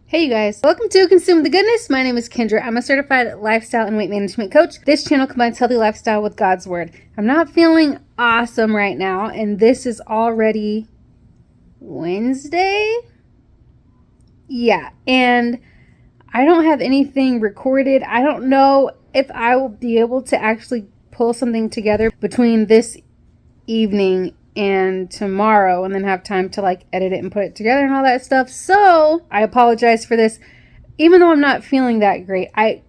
Hey you guys, welcome to Consume the Goodness. My name is Kendra. I'm a certified lifestyle and weight management coach. This channel combines healthy lifestyle with God's word. I'm not feeling awesome right now, and this is already Wednesday? Yeah, and I don't have anything recorded. I don't know if I will be able to actually pull something together between this evening and tomorrow and then have time to edit it and put it together and all that stuff. So I apologize for this. Even though I'm not feeling that great, I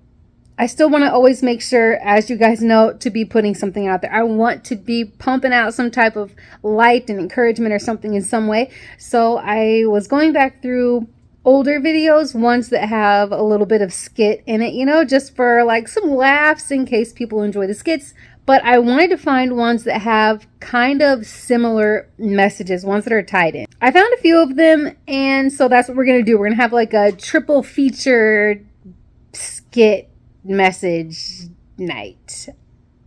still want to always make sure, as you guys know, to be putting something out there. I want to be pumping out some type of light and encouragement or something in some way. So I was going back through older videos, ones that have a little bit of skit in it, just for some laughs in case people enjoy the skits. But I wanted to find ones that have kind of similar messages, ones that are tied in. I found a few of them, and so that's what we're going to do. We're going to have a triple featured skit message night.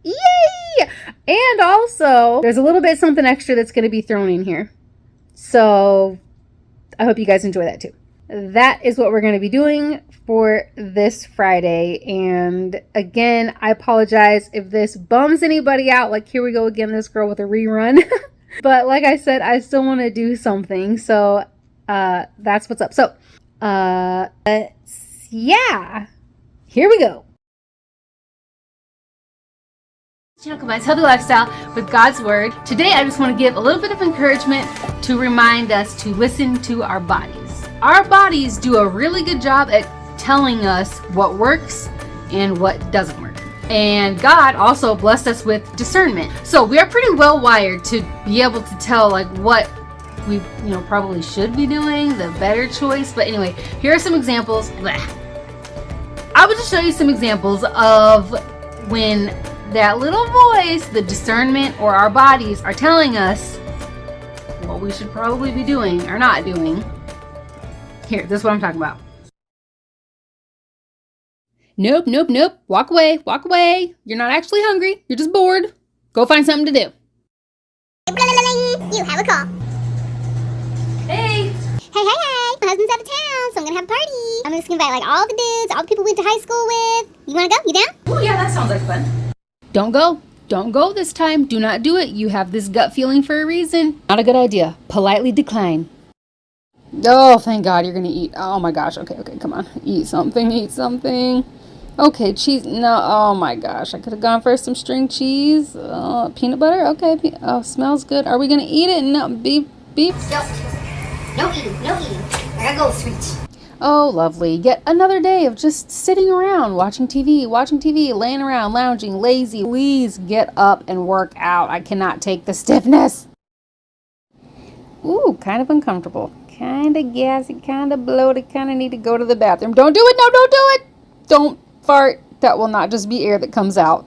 Yay! And also, there's a little bit something extra that's going to be thrown in here. So I hope you guys enjoy that too. That is what we're going to be doing for this Friday. And again, I apologize if this bums anybody out. Here we go again, this girl with a rerun. But like I said, I still want to do something. So that's what's up. So yeah, here we go. Channel combines healthy lifestyle with God's word. Today, I just want to give a little bit of encouragement to remind us to listen to our bodies. Our bodies do a really good job at telling us what works and what doesn't work. And God also blessed us with discernment. So we are pretty well wired to be able to tell what we probably should be doing, the better choice. But anyway, here are some examples. I would just show you some examples of when that little voice, the discernment, or our bodies are telling us what we should probably be doing or not doing. Here, this is what I'm talking about. Nope. Walk away. You're not actually hungry. You're just bored. Go find something to do. You have a call. Hey. Hey. My husband's out of town, so I'm gonna have a party. I'm just gonna invite all the dudes, all the people we went to high school with. You wanna go? You down? Oh yeah, that sounds like fun. Don't go this time. Do not do it. You have this gut feeling for a reason. Not a good idea. Politely decline. Oh, thank God you're gonna eat. Oh my gosh. Okay, come on. Eat something. Okay, cheese. No, oh my gosh. I could have gone for some string cheese. Peanut butter. Okay. Oh, smells good. Are we gonna eat it? No, beef. No eating. I gotta go sweet. Oh, lovely. Yet another day of just sitting around, watching TV, laying around, lounging, lazy. Please get up and work out. I cannot take the stiffness. Ooh, kind of uncomfortable. Kind of gassy, kind of bloated, kind of need to go to the bathroom. Don't do it. No, don't do it. Don't fart. That will not just be air that comes out.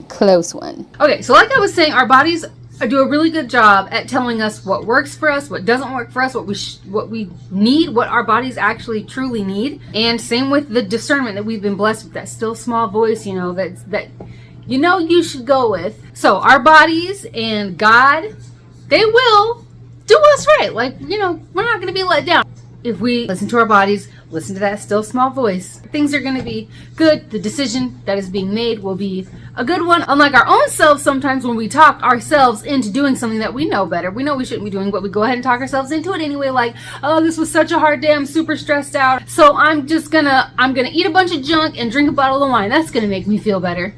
Close one. Okay, so like I was saying, our bodies do a really good job at telling us what works for us, what doesn't work for us, what we need, what our bodies actually truly need. And same with the discernment that we've been blessed with, that still small voice, that you should go with. So our bodies and God, they will do us right. We're not going to be let down. If we listen to our bodies, listen to that still small voice, things are going to be good. The decision that is being made will be a good one. Unlike our own selves, sometimes when we talk ourselves into doing something that we know better, we know we shouldn't be doing, but we go ahead and talk ourselves into it anyway. Oh, this was such a hard day. I'm super stressed out. So I'm gonna eat a bunch of junk and drink a bottle of wine. That's going to make me feel better.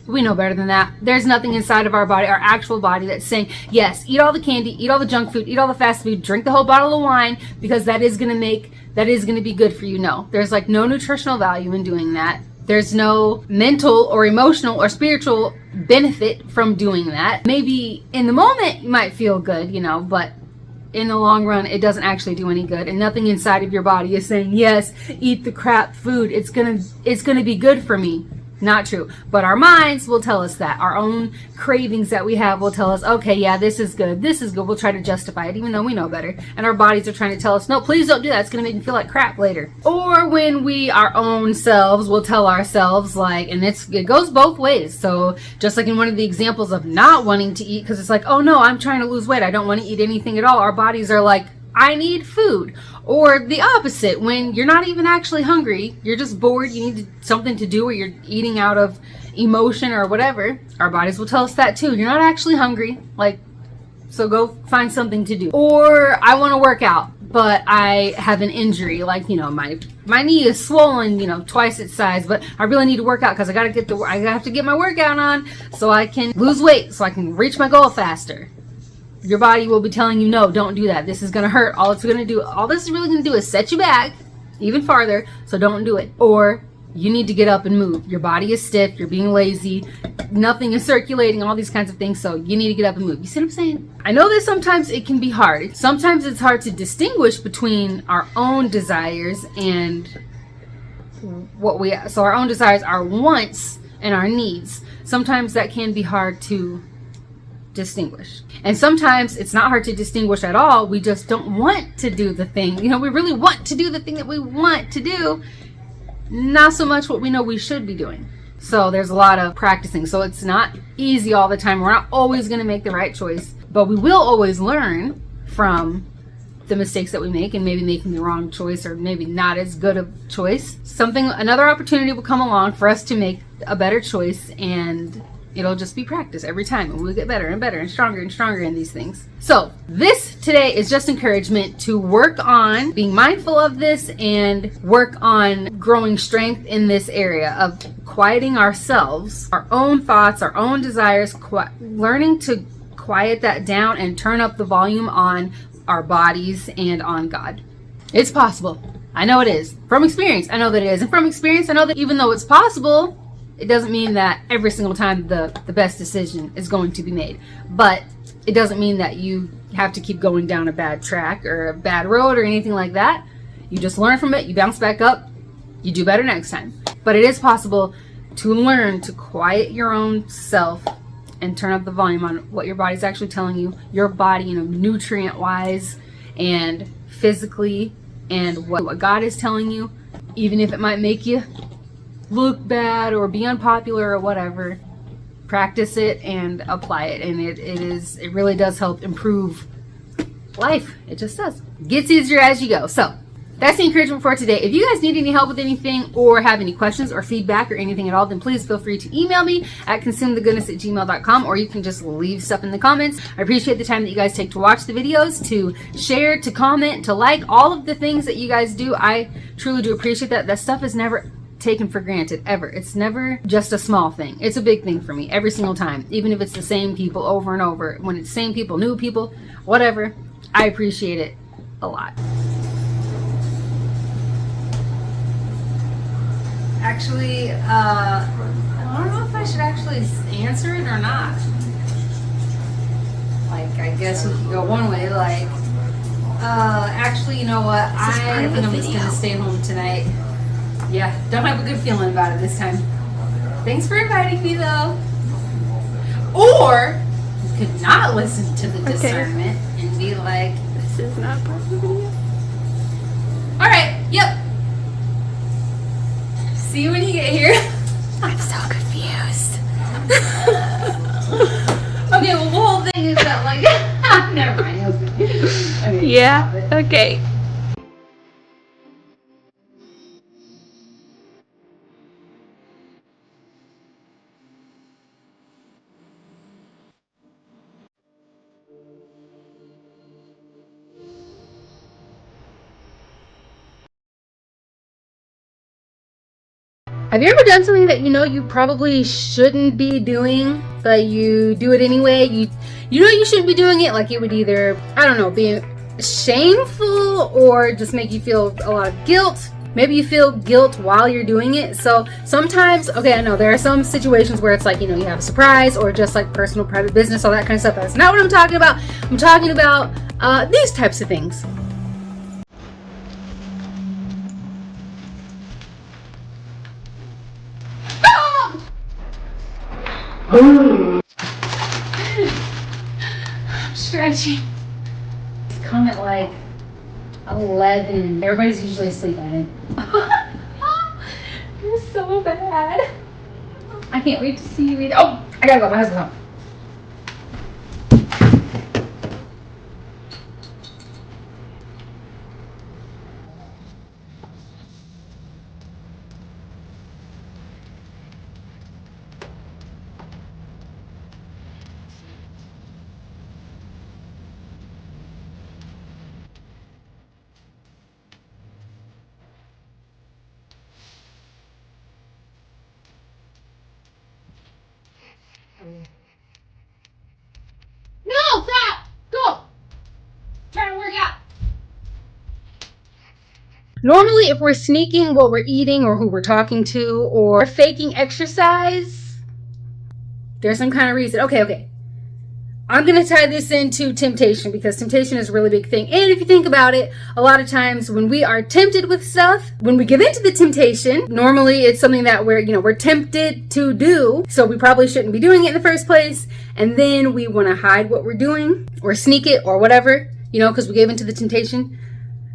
We know better than that. There's nothing inside of our body, our actual body, that's saying, yes, eat all the candy, eat all the junk food, eat all the fast food, drink the whole bottle of wine, because that is going to be good for you. No, there's no nutritional value in doing that. There's no mental or emotional or spiritual benefit from doing that. Maybe in the moment you might feel good, but in the long run, it doesn't actually do any good. And nothing inside of your body is saying, yes, eat the crap food. It's gonna be good for me. Not true. But our minds will tell us that. Our own cravings that we have will tell us, okay, yeah, this is good. We'll try to justify it, even though we know better. And our bodies are trying to tell us, no, please don't do that. It's going to make me feel like crap later. Or when our own selves will tell ourselves, and it goes both ways. So just like in one of the examples of not wanting to eat, because it's oh no, I'm trying to lose weight. I don't want to eat anything at all. Our bodies are I need food. Or the opposite, when you're not even actually hungry, you're just bored, you need something to do, or you're eating out of emotion or whatever. Our bodies will tell us that too. You're not actually hungry, like, so go find something to do. Or I want to work out, but I have an injury, like, you know, my knee is swollen, you know, twice its size, but I really need to work out because I have to get my workout on so I can lose weight, so I can reach my goal faster. Your body will be telling you, no, don't do that. This is going to hurt. All this is really going to do is set you back even farther, so don't do it. Or you need to get up and move. Your body is stiff. You're being lazy. Nothing is circulating, all these kinds of things, so you need to get up and move. You see what I'm saying? I know that sometimes it can be hard. Sometimes it's hard to distinguish between our own desires and so our own desires, our wants, and our needs. Sometimes that can be hard to distinguish. And sometimes it's not hard to distinguish at all. We just don't want to do the thing. You know, we really want to do the thing that we want to do, not so much what we know we should be doing. So there's a lot of practicing. So it's not easy all the time. We're not always going to make the right choice, but we will always learn from the mistakes that we make and maybe making the wrong choice or maybe not as good a choice. Another opportunity will come along for us to make a better choice, and it'll just be practice every time, and we'll get better and better and stronger in these things. So this today is just encouragement to work on being mindful of this and work on growing strength in this area of quieting ourselves, our own thoughts, our own desires, learning to quiet that down and turn up the volume on our bodies and on God. It's possible. I know it is. From experience, I know that it is. And from experience, I know that even though it's possible, it doesn't mean that every single time the best decision is going to be made. But it doesn't mean that you have to keep going down a bad track or a bad road or anything like that. You just learn from it, you bounce back up, you do better next time. But it is possible to learn to quiet your own self and turn up the volume on what your body's actually telling you, your body, you know, nutrient-wise and physically, and what God is telling you, even if it might make you look bad or be unpopular or whatever. Practice it and apply it, and it really does help improve life. It just does. Gets easier as you go. So that's the encouragement for today. If you guys need any help with anything or have any questions or feedback or anything at all, then please feel free to email me at consumethegoodness@gmail.com, or you can just leave stuff in the comments. I appreciate the time that you guys take to watch the videos, to share, to comment, to like, all of the things that you guys do. I truly do appreciate that. That stuff is never taken for granted, ever. It's never just a small thing. It's a big thing for me every single time, even if it's the same people over and over. When it's same people, new people, whatever, I appreciate it a lot. Actually, I don't know if I should actually answer it or not. Like, I guess we could go one way, like, actually, you know what, I think I'm just gonna stay home tonight. Yeah, don't have a good feeling about it this time. Thanks for inviting me, though. Or you could not listen to the discernment and be like, this is not part of the video. All right, yep. See you when you get here. I'm so confused. Okay, well, the whole thing is that, like, never mind. Okay, Yeah, okay. Have you ever done something that you know you probably shouldn't be doing, but you do it anyway? You know you shouldn't be doing it, like it would either, I don't know, be shameful or just make you feel a lot of guilt. Maybe you feel guilt while you're doing it. So sometimes, okay, I know there are some situations where it's like, you know, you have a surprise or just like personal, private business, all that kind of stuff. That's not what I'm talking about. I'm talking about these types of things. I'm stretching. It's come at like 11. Everybody's usually asleep by then. You're so bad. I can't wait to see you either. Oh, I gotta go. My husband's home. No, stop! Go! Trying to work out. Normally, if we're sneaking what we're eating or who we're talking to or faking exercise, there's some kind of reason. Okay. I'm going to tie this into temptation because temptation is a really big thing. And if you think about it, a lot of times when we are tempted with stuff, when we give into the temptation, normally it's something that we're tempted to do. So we probably shouldn't be doing it in the first place. And then we want to hide what we're doing or sneak it or whatever, because we gave into the temptation.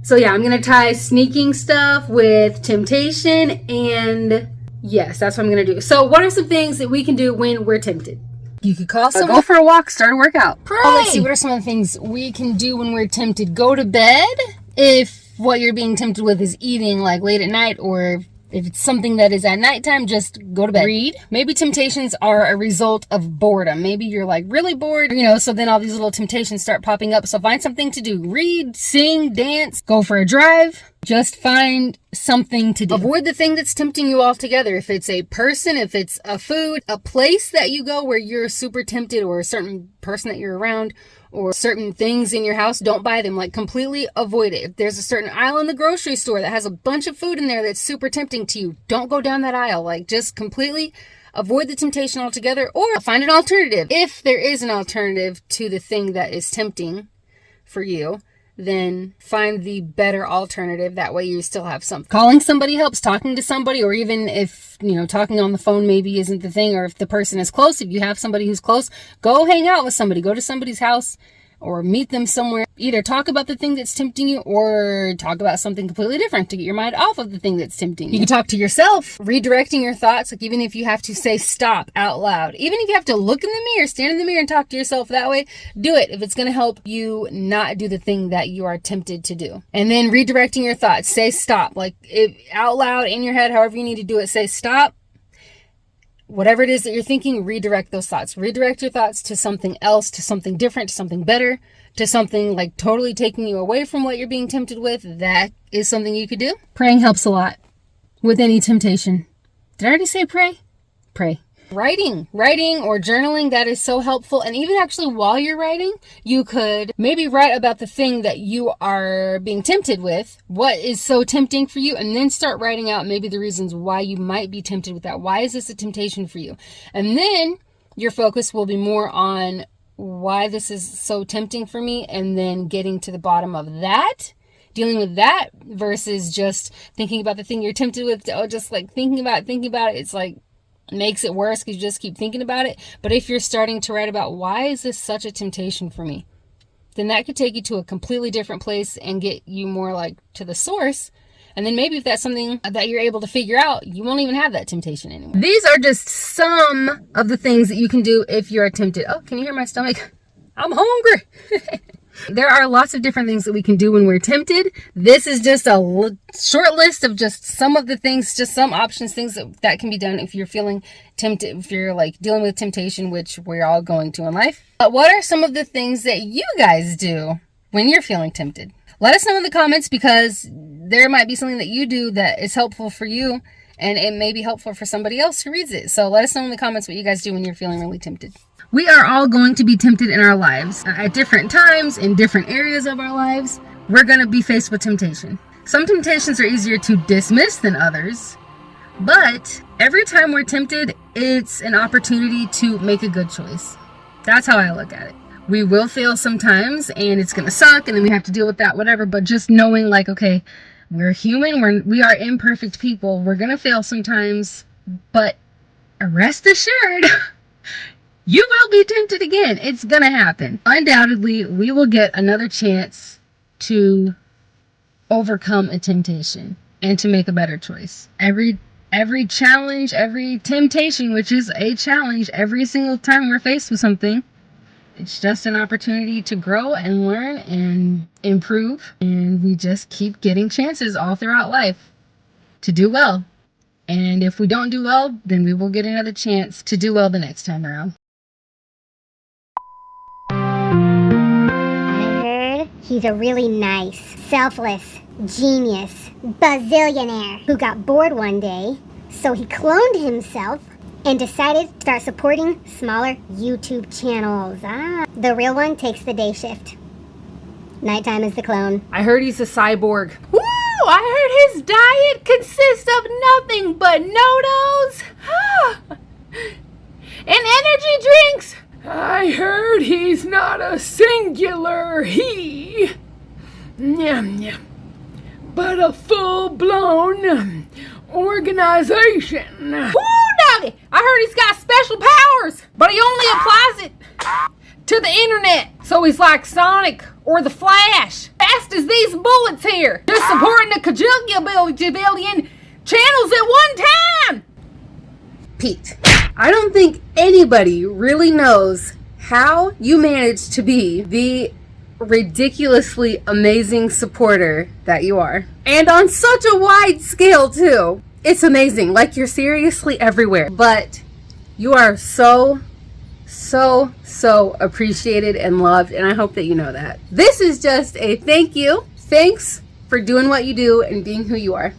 So yeah, I'm going to tie sneaking stuff with temptation. And yes, that's what I'm going to do. So what are some things that we can do when we're tempted? You could call someone. Go for a walk, start a workout. Pray. Oh, let's see. What are some of the things we can do when we're tempted? Go to bed if what you're being tempted with is eating like late at night, or if it's something that is at nighttime, just go to bed. Read. Maybe temptations are a result of boredom. Maybe you're like really bored, so then all these little temptations start popping up. So find something to do. Read, sing, dance, go for a drive. Just find something to do. Avoid the thing that's tempting you altogether. If it's a person, if it's a food, a place that you go where you're super tempted, or a certain person that you're around, or certain things in your house, don't buy them. Like, completely avoid it. If there's a certain aisle in the grocery store that has a bunch of food in there that's super tempting to you, don't go down that aisle. Like, just completely avoid the temptation altogether, or find an alternative. If there is an alternative to the thing that is tempting for you, then find the better alternative. That way you still have something. Calling somebody helps, talking to somebody, or even if, talking on the phone maybe isn't the thing, or if the person is close, if you have somebody who's close, go hang out with somebody, go to somebody's house or meet them somewhere. Either talk about the thing that's tempting you or talk about something completely different to get your mind off of the thing that's tempting you. You can talk to yourself, redirecting your thoughts. Like, even if you have to say stop out loud, even if you have to look in the mirror, stand in the mirror and talk to yourself that way, do it if it's going to help you not do the thing that you are tempted to do. And then redirecting your thoughts, say stop. Like, out loud in your head, however you need to do it, say stop. Whatever it is that you're thinking, redirect those thoughts. Redirect your thoughts to something else, to something different, to something better, to something like totally taking you away from what you're being tempted with. That is something you could do. Praying helps a lot with any temptation. Did I already say pray? Pray. Writing or journaling, that is so helpful. And even actually while you're writing, you could maybe write about the thing that you are being tempted with, what is so tempting for you, and then start writing out maybe the reasons why you might be tempted with that. Why is this a temptation for you? And then your focus will be more on why this is so tempting for me, and then getting to the bottom of that, dealing with that, versus just thinking about the thing you're tempted with. Just like thinking about it, it's like makes it worse because you just keep thinking about it. But if you're starting to write about why is this such a temptation for me, then that could take you to a completely different place and get you more like to the source. And then maybe if that's something that you're able to figure out, you won't even have that temptation anymore. These are just some of the things that you can do if you're tempted. Oh, can you hear my stomach? I'm hungry. There are lots of different things that we can do when we're tempted. This is just a short list of just some of the things, just some options, things that can be done if you're feeling tempted, if you're like dealing with temptation, which we're all going to in life. But what are some of the things that you guys do when you're feeling tempted? Let us know in the comments, because there might be something that you do that is helpful for you, and it may be helpful for somebody else who reads it. So let us know in the comments what you guys do when you're feeling really tempted. We are all going to be tempted in our lives at different times, in different areas of our lives. We're going to be faced with temptation. Some temptations are easier to dismiss than others, but every time we're tempted, it's an opportunity to make a good choice. That's how I look at it. We will fail sometimes, and it's going to suck, and then we have to deal with that, whatever. But just knowing, like, okay, we're human, we are imperfect people. We're going to fail sometimes, but rest assured, you will be tempted again. It's going to happen. Undoubtedly, we will get another chance to overcome a temptation and to make a better choice. Every challenge, every temptation, which is a challenge, every single time we're faced with something, it's just an opportunity to grow and learn and improve. And we just keep getting chances all throughout life to do well. And if we don't do well, then we will get another chance to do well the next time around. I heard he's a really nice, selfless, genius, bazillionaire who got bored one day, so he cloned himself and decided to start supporting smaller YouTube channels. The real one takes the day shift. Nighttime is the clone. I heard he's a cyborg. Woo! I heard his diet consists of nothing but no-nos and energy drinks. I heard he's not a singular he, but a full-blown organization. Woo, doggy! I heard he's got special powers, but he only applies it to the internet. So he's like Sonic or the Flash. Fast as these bullets here. Just supporting a cajillion channels at one time. Pete, I don't think anybody really knows how you managed to be the ridiculously amazing supporter that you are. And on such a wide scale too. It's amazing. Like, you're seriously everywhere. But you are so appreciated and loved, and I hope that you know that. This is just a thank you. Thanks for doing what you do and being who you are.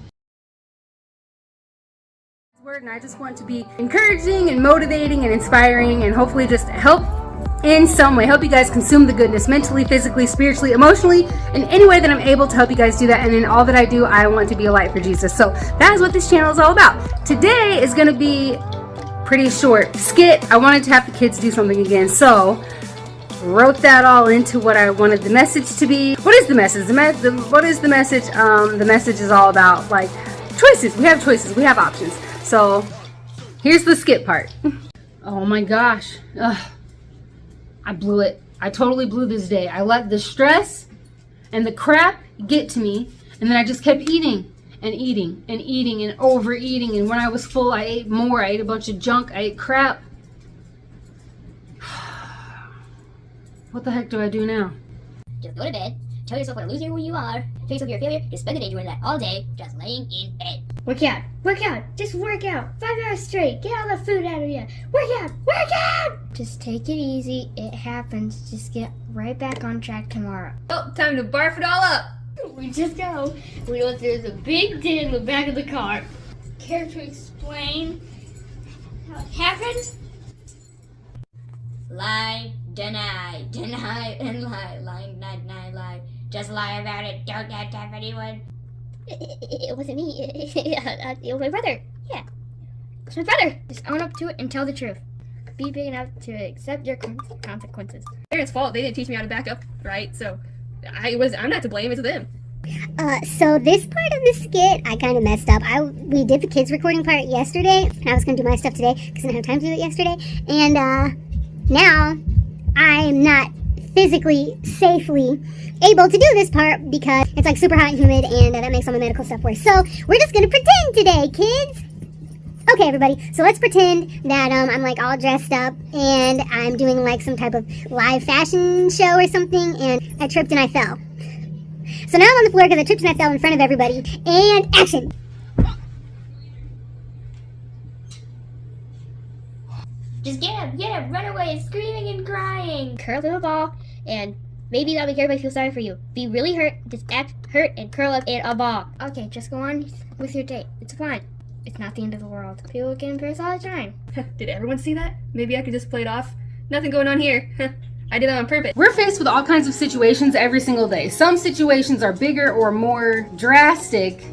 And I just want to be encouraging and motivating and inspiring and hopefully just help in some way. Help you guys consume the goodness mentally, physically, spiritually, emotionally, in any way that I'm able to help you guys do that. And in all that I do, I want to be a light for Jesus. So that is what this channel is all about. Today is going to be pretty short skit. I wanted to have the kids do something again, so wrote that all into what I wanted the message to be. What is the message? What is the message? The message is all about, like, choices. We have choices. We have options. So here's the skit part. Oh my gosh. I blew it. I totally blew this day. I let the stress and the crap get to me, and then I just kept eating and eating and eating and overeating, and when I was full I ate more. I ate a bunch of junk. I ate crap. What the heck do I do now? Just go to bed, tell yourself what a loser you are, tell yourself you're a failure, just spend the day doing that all day, just laying in bed. Work out, just work out, 5 hours straight, get all the food out of you, work out! Just take it easy, it happens, just get right back on track tomorrow. Oh, time to barf it all up. We just go. We know there's a big dent in the back of the car. Care to explain how it happened? Lie, deny, and lie, lie. Just lie about it, don't have to have anyone. It wasn't me. It was my brother. Yeah. It was my brother. Just own up to it and tell the truth. Be big enough to accept your consequences. Parents' fault. They didn't teach me how to back up, right? So I'm not to blame. It's them. So this part of the skit, I kind of messed up. We did the kids recording part yesterday, and I was going to do my stuff today because I didn't have time to do it yesterday. And now I'm not physically, safely able to do this part because it's like super hot and humid, and that makes all my medical stuff worse. So we're just going to pretend today, kids. Okay, everybody, so let's pretend that I'm like all dressed up and I'm doing like some type of live fashion show or something, and I tripped and I fell. So now I'm on the floor because I tripped and I fell in front of everybody. And action! Just get up, run away, screaming and crying. Curl to a ball, and maybe that'll make everybody feel sorry for you. Be really hurt, just act hurt and curl up in a ball. Okay, just go on with your day. It's fine. It's not the end of the world. People get embarrassed all the time. Did everyone see that? Maybe I could just play it off. Nothing going on here. I did that on purpose. We're faced with all kinds of situations every single day. Some situations are bigger or more drastic,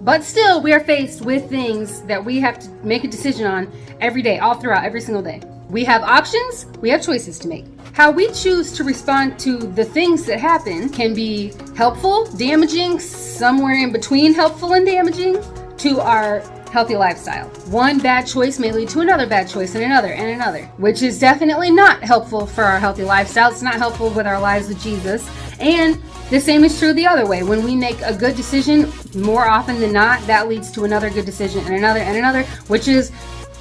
but still we are faced with things that we have to make a decision on every day, all throughout, every single day. We have options, we have choices to make. How we choose to respond to the things that happen can be helpful, damaging, somewhere in between helpful and damaging to our healthy lifestyle. One bad choice may lead to another bad choice and another, which is definitely not helpful for our healthy lifestyle. It's not helpful with our lives with Jesus. And the same is true the other way. When we make a good decision, more often than not, that leads to another good decision and another, which is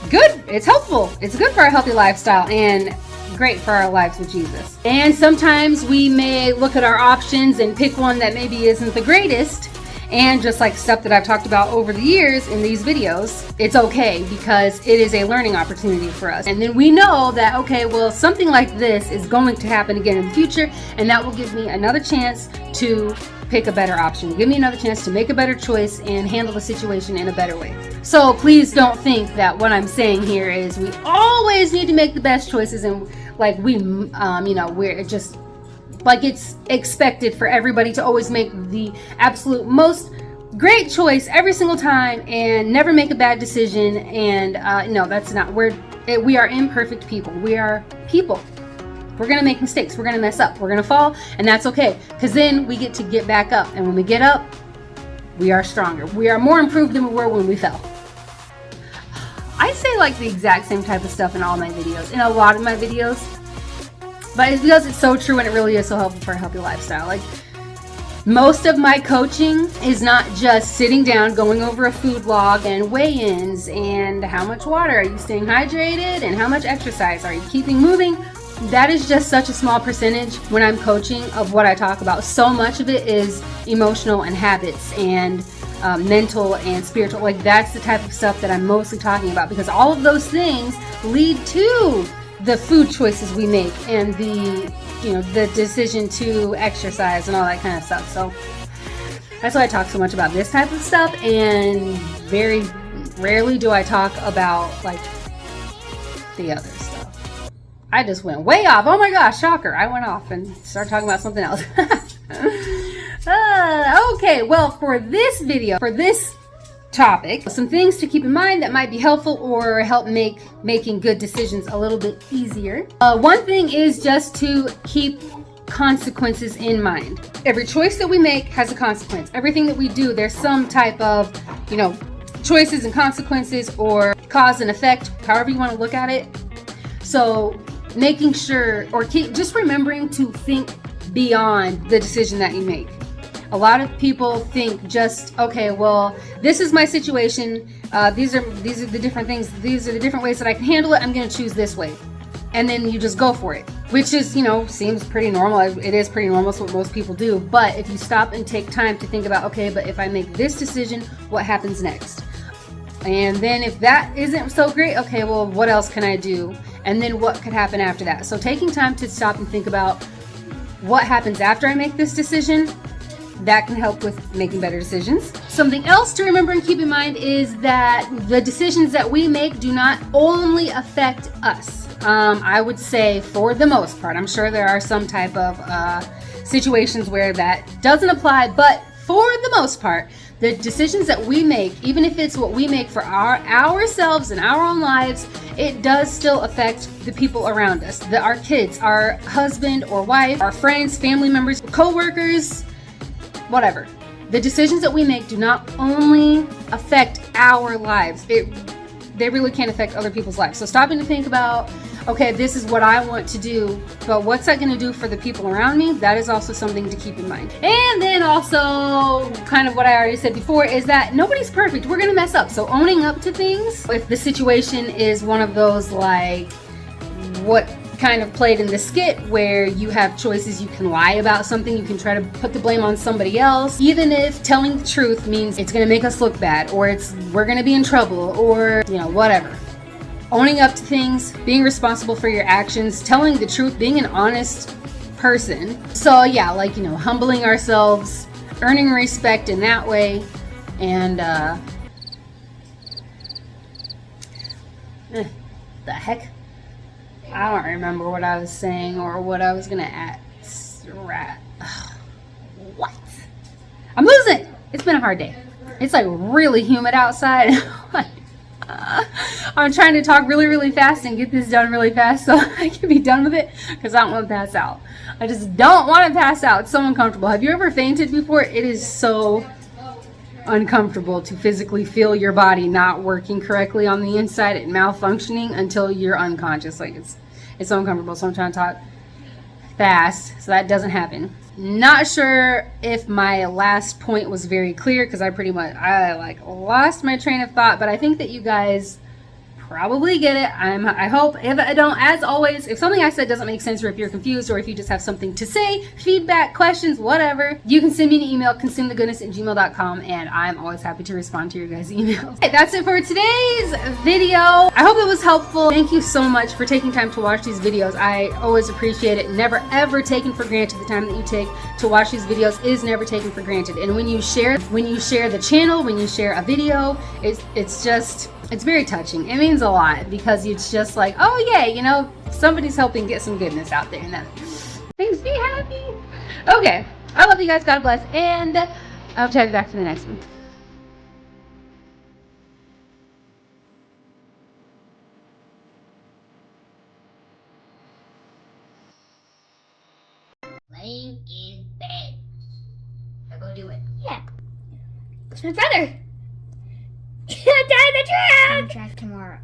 good. It's helpful. It's good for our healthy lifestyle and great for our lives with Jesus. And sometimes we may look at our options and pick one that maybe isn't the greatest, And just like stuff that I've talked about over the years in these videos, it's okay because it is a learning opportunity for us. And then we know that, okay, well, something like this is going to happen again in the future, and that will give me another chance to pick a better option. Give me another chance to make a better choice and handle the situation in a better way. So please don't think that what I'm saying here is we always need to make the best choices and like we're just like it's expected for everybody to always make the absolute most great choice every single time and never make a bad decision. And no, that's not. We are imperfect people. We are people. We're going to make mistakes. We're going to mess up. We're going to fall, and that's okay, because then we get to get back up. And when we get up, we are stronger. We are more improved than we were when we fell. I say like the exact same type of stuff in all my videos, in a lot of my videos, but it's because it's so true and it really is so helpful for a healthy lifestyle. Like, most of my coaching is not just sitting down, going over a food log and weigh-ins and how much water are you staying hydrated and how much exercise are you keeping moving. That is just such a small percentage when I'm coaching of what I talk about. So much of it is emotional and habits and mental and spiritual. Like, that's the type of stuff that I'm mostly talking about, because all of those things lead to the food choices we make and the decision to exercise and all that kind of stuff. So that's why I talk so much about this type of stuff, and very rarely do I talk about like the other stuff. I just went way off. Oh my gosh, shocker. I went off and started talking about something else. Okay, well, for this video, for this topic, some things to keep in mind that might be helpful or help making good decisions a little bit easier. One thing is just to keep consequences in mind. Every choice that we make has a consequence. Everything that we do, there's some type of, choices and consequences, or cause and effect, however you want to look at it. So making sure, or keep just remembering to think beyond the decision that you make. A lot of people think just, okay, well, this is my situation. These are the different things. These are the different ways that I can handle it. I'm going to choose this way. And then you just go for it, which is, seems pretty normal. It is pretty normal. It's what most people do. But if you stop and take time to think about, okay, but if I make this decision, what happens next? And then if that isn't so great, okay, well, what else can I do? And then what could happen after that? So taking time to stop and think about what happens after I make this decision, that can help with making better decisions. Something else to remember and keep in mind is that the decisions that we make do not only affect us. I would say for the most part, I'm sure there are some type of situations where that doesn't apply, but for the most part, the decisions that we make, even if it's what we make for ourselves and our own lives, it does still affect the people around us. Our kids, our husband or wife, our friends, family members, co-workers, whatever. The decisions that we make do not only affect our lives. They really can affect other people's lives. So stopping to think about, okay, this is what I want to do, but what's that going to do for the people around me? That is also something to keep in mind. And then also, kind of what I already said before, is that nobody's perfect. We're going to mess up. So owning up to things, if the situation is one of those like what kind of played in the skit where you have choices, you can lie about something, you can try to put the blame on somebody else, even if telling the truth means it's going to make us look bad, or we're going to be in trouble, or whatever. Owning up to things, being responsible for your actions, telling the truth, being an honest person. So yeah, like humbling ourselves, earning respect in that way, and the heck, I don't remember what I was saying or what I was gonna ask. What? I'm losing it. It's been a hard day. It's like really humid outside. I'm trying to talk really, really fast and get this done really fast so I can be done with it, because I don't want to pass out. I just don't want to pass out. It's so uncomfortable. Have you ever fainted before? It is so uncomfortable to physically feel your body not working correctly on the inside and malfunctioning until you're unconscious. Like it's so uncomfortable. So I'm trying to talk fast so that doesn't happen. Not sure if my last point was very clear, because I lost my train of thought, but I think that you guys probably get it. I hope. If I don't, as always, if something I said doesn't make sense, or if you're confused, or if you just have something to say, feedback, questions, whatever, you can send me an email, consumethegoodness@gmail.com, and I'm always happy to respond to your guys' emails. Okay, that's it for today's video. I hope it was helpful. Thank you so much for taking time to watch these videos. I always appreciate it. Never ever taken for granted. The time that you take to watch these videos is never taken for granted. And when you share the channel, when you share a video, it's very touching. It means a lot, because it's just like, oh yeah, you know, somebody's helping get some goodness out there, and that makes me happy. Okay, I love you guys. God bless, and I'll chat you back to the next one. Laying in bed. Now go do it. Yeah. It's my brother. I'm track tomorrow.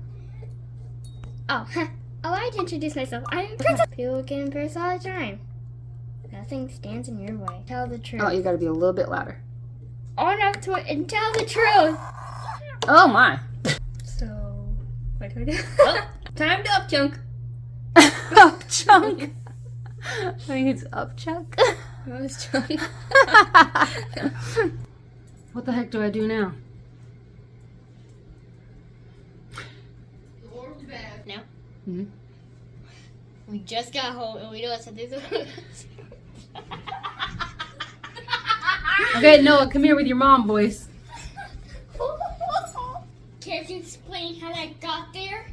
Oh, huh. Oh, I had to introduce myself. I'm Princess. People get embarrassed all the time. Nothing stands in your way. Tell the truth. Oh, you gotta be a little bit louder. Own up to it and tell the truth. Oh my. So, what do I do? Oh, time to up chunk. Up chunk. I think it's up chunk. That was chunk. What the heck do I do now? No. Hmm? We just got home and we know what's this. Okay, Noah, come here with your mom voice. Can't you explain how that got there?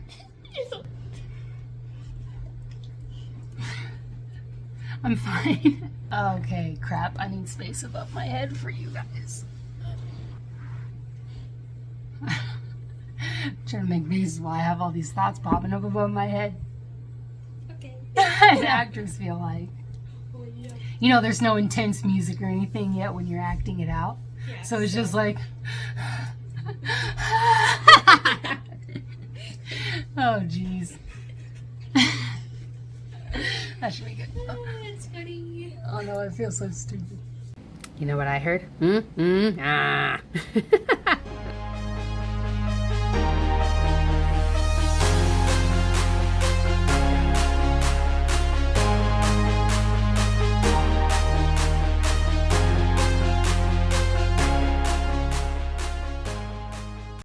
I'm fine. Okay, crap. I need space above my head for you guys. Trying to make faces while I have all these thoughts popping up above my head. Okay. As actors feel like. Oh, yeah. You know, there's no intense music or anything yet when you're acting it out. Yeah, So it's just like... Oh, jeez. That should be good. Oh, it's funny. Oh no, I feel so stupid. You know what I heard? Ah.